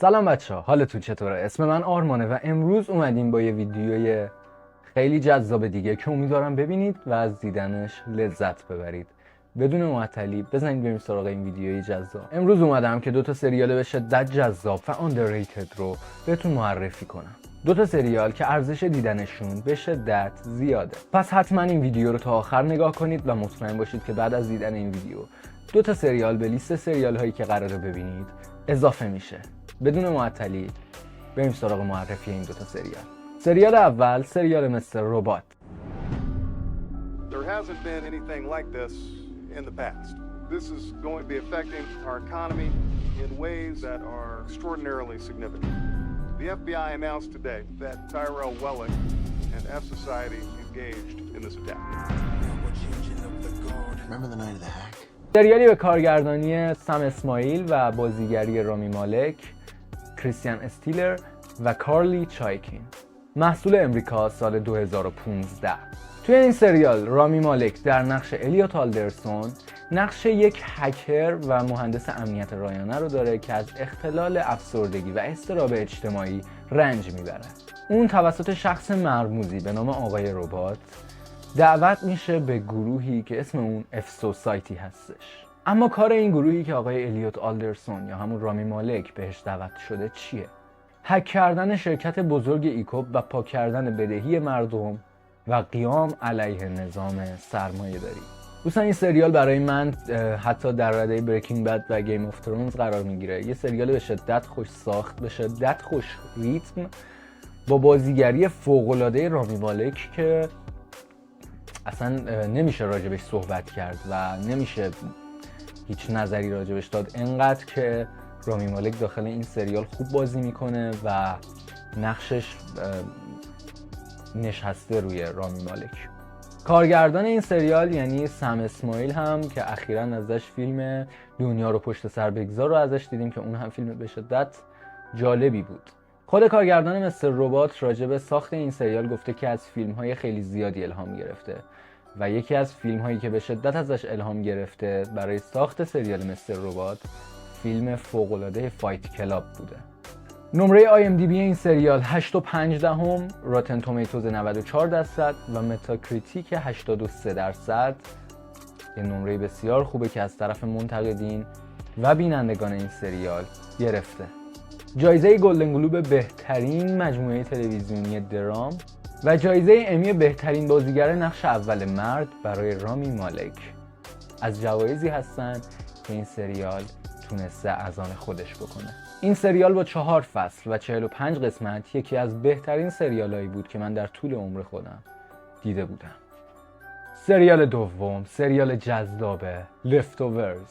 سلام بچه ها، حالتون چطوره؟ اسم من آرمانه و امروز اومدیم با یه ویدیوی خیلی جذاب دیگه که امیدوارم ببینید و از دیدنش لذت ببرید. بدون معطلی بزنید بریم سراغ این ویدیوی جذاب. امروز اومدم که دوتا سریال به شدت جذاب و underrated رو بهتون معرفی کنم. دوتا سریال که ارزش دیدنشون به شدت زیاده. پس حتما این ویدیو رو تا آخر نگاه کنید و مطمئن باشید که بعد از دیدن این ویدیو دوتا سریال به لیست سریال هایی که قراره ببینید اضافه میشه. بدون معطلی بریم سراغ معرفی این دوتا سریال. سریال اول سریال مستر ربات. There hasn't been anything like this in the past. This is going to be affecting our economy in ways that are extraordinarily significant. The FBI announced today that Tyrell Welling and F Society engaged in this attack. Remember the night of the hack? سریالی به کارگردانی سم اسماعیل و بازیگری رامی مالک، کریستیان استیلر و کارلی چایکین. محصول امریکا سال 2015. توی این سریال رامی مالک در نقش الیوت آلدرسون نقش یک هکر و مهندس امنیت رایانه رو داره که از اختلال افسردگی و اضطراب اجتماعی رنج میبره. اون توسط شخص مرموزی به نام آقای ربات دعوت میشه به گروهی که اسم اون اف سوسایتی هستش. اما کار این گروهی که آقای الیوت آلدرسون یا همون رامی مالک بهش دعوت شده چیه؟ هک کردن شرکت بزرگ ایکوب و پاک کردن بدهی مردم و قیام علیه نظام سرمایه داری. دوستان این سریال برای من حتی در رده بریکینگ بد و گیم آف ترونز قرار میگیره. یه سریال به شدت خوش ساخت، به شدت خوش ریتم، با بازیگری فوق‌العاده رامی مالک که اصلا نمیشه راجبش صحبت کرد و نمیشه هیچ نظری راجبش داد. انقدر که رامی مالک داخل این سریال خوب بازی میکنه و نقشش نشسته روی رامی مالک. کارگردان این سریال یعنی سم اسماعیل هم که اخیراً ازش فیلم دنیا رو پشت سر بگذار رو ازش دیدیم که اون هم فیلم به شدت جالبی بود. خود کارگردان مستر ربات راجب ساخت این سریال گفته که از فیلم‌های خیلی زیادی الهام گرفته و یکی از فیلم‌هایی که به شدت ازش الهام گرفته برای ساخت سریال مستر ربات فیلم فوق‌العاده فایت کلاب بوده. نمره IMDb این سریال 8.5، راتن تومیتوز 94% و متاکریتیک 83%. یه نمره بسیار خوبه که از طرف منتقدین و بینندگان این سریال گرفته. جایزه گلدن گلوب بهترین مجموعه تلویزیونی درام و جایزه امی بهترین بازیگر نقش اول مرد برای رامی مالک از جوایزی هستن که این سریال تونسته از آن خودش بکنه. این سریال با 4 فصل و 45 قسمت یکی از بهترین سریالایی بود که من در طول عمر خودم دیده بودم. سریال دوم سریال جذاب Leftovers.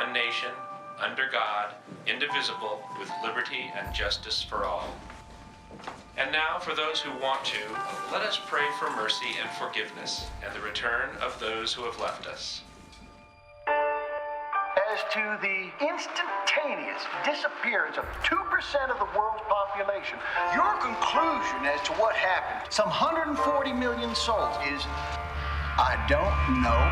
One nation, under God, indivisible, with liberty and justice for all. And now, for those who want to, let us pray for mercy and forgiveness and the return of those who have left us. As to the instantaneous disappearance of 2% of the world's population, your conclusion as to what happened, some 140 million souls, is I don't know.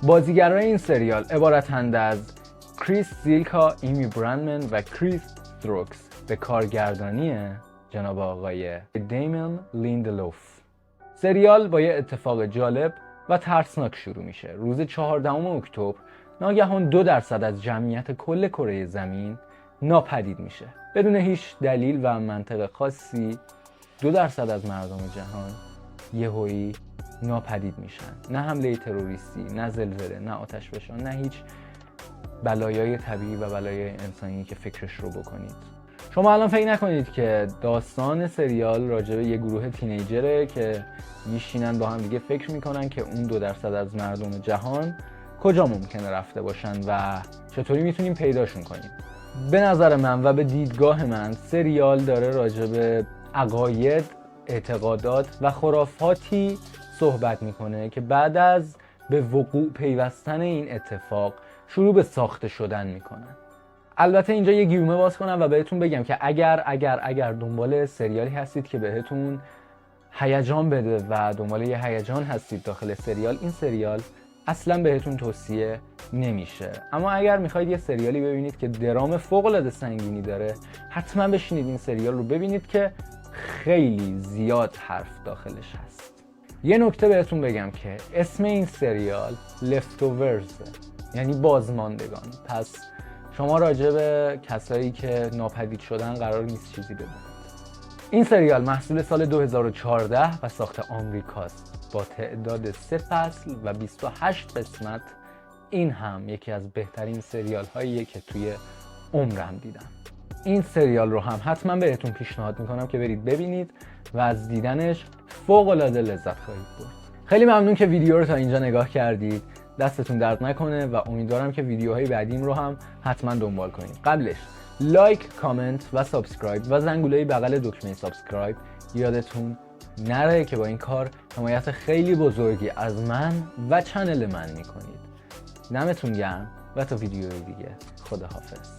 بازیگرای این سریال عبارتند از کریس زیلکا، ایمی برندمن و کریس استروکس به کارگردانی جناب آقای دیمون لیندلوف. سریال با یه اتفاق جالب و ترسناک شروع میشه. روز 14 اکتبر ناگهان 2% از جمعیت کل کره زمین ناپدید میشه. بدون هیچ دلیل و منطق خاصی 2% از مردم جهان یهویی ناپدید میشن. نه حمله تروریستی، نه زلزله، نه آتش فشان، نه هیچ بلایای طبیعی و بلایای انسانی که فکرش رو بکنید. شما الان فکر نکنید که داستان سریال راجع به یه گروه تینیجره که میشینن با هم دیگه فکر میکنن که اون 2% از مردم جهان کجا ممکنه رفته باشن و چطوری میتونیم پیداشون کنیم. به نظر من و به دیدگاه من سریال داره راجع به عقاید، اعتقادات و خرافاتی صحبت میکنه که بعد از به وقوع پیوستن این اتفاق شروع به ساخته شدن میکنن. البته اینجا یه گیومه باز کنم و بهتون بگم که اگر دنبال سریالی هستید که بهتون هیجان بده و دنبال یه هیجان هستید داخل سریال، این سریال اصلا بهتون توصیه نمیشه. اما اگر میخواید یه سریالی ببینید که درام فوق‌العاده سنگینی داره، حتما بشینید این سریال رو ببینید که خیلی زیاد حرف داخلش هست. یه نکته بهتون بگم که اسم این سریال Leftovers، یعنی بازماندگان. پس شما راجع به کسایی که ناپدید شدن قرار نیست چیزی بدونید. این سریال محصول سال 2014 و ساخت آمریکاست با تعداد 3 فصل و 28 قسمت. این هم یکی از بهترین سریال هاییه که توی عمرم دیدم. این سریال رو هم حتما بهتون پیشنهاد میکنم که برید ببینید و از دیدنش فوق‌العاده لذت خواهید برد. خیلی ممنون که ویدیو رو تا اینجا نگاه کردید. دستتون درد نکنه و امیدوارم که ویدیوهای بعدیم رو هم حتما دنبال کنید. قبلش لایک، کامنت و سابسکرایب و زنگوله بغل دکمه سابسکرایب یادتون نره که با این کار حمایت خیلی بزرگی از من و چنل من میکنید. دمتون گرم و تا ویدیوی دیگه خداحافظ.